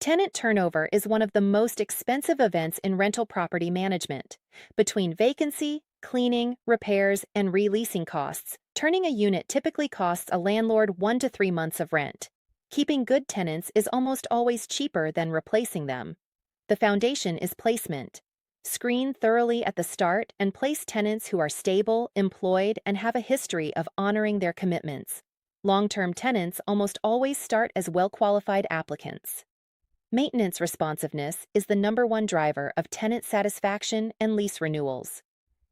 Tenant turnover is one of the most expensive events in rental property management. Between vacancy, cleaning, repairs, and releasing costs, turning a unit typically costs a landlord 1 to 3 months of rent. Keeping good tenants is almost always cheaper than replacing them. The foundation is placement. Screen thoroughly at the start and place tenants who are stable, employed, and have a history of honoring their commitments. Long-term tenants almost always start as well-qualified applicants. Maintenance responsiveness is the #1 driver of tenant satisfaction and lease renewals.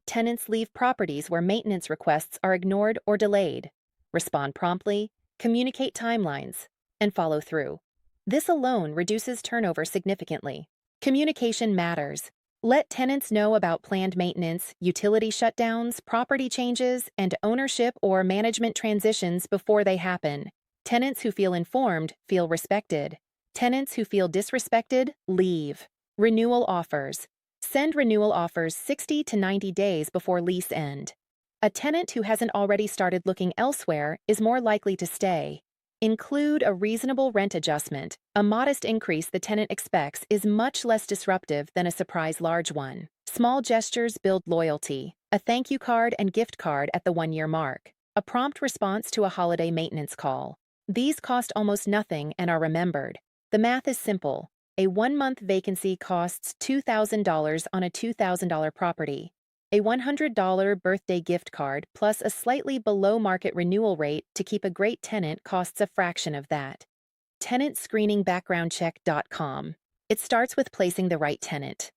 Tenants leave properties where maintenance requests are ignored or delayed. Respond promptly, communicate timelines, and follow through. This alone reduces turnover significantly. Communication matters. Let tenants know about planned maintenance, utility shutdowns, property changes, and ownership or management transitions before they happen. Tenants who feel informed feel respected. Tenants who feel disrespected, leave. Renewal offers. Send renewal offers 60 to 90 days before lease end. A tenant who hasn't already started looking elsewhere is more likely to stay. Include a reasonable rent adjustment. A modest increase the tenant expects is much less disruptive than a surprise large one. Small gestures build loyalty. A thank you card and gift card at the 1-year mark. A prompt response to a holiday maintenance call. These cost almost nothing and are remembered. The math is simple. A 1-month vacancy costs $2,000 on a $2,000 property. A $100 birthday gift card plus a slightly below-market renewal rate to keep a great tenant costs a fraction of that. TenantScreeningBackgroundCheck.com. It starts with placing the right tenant.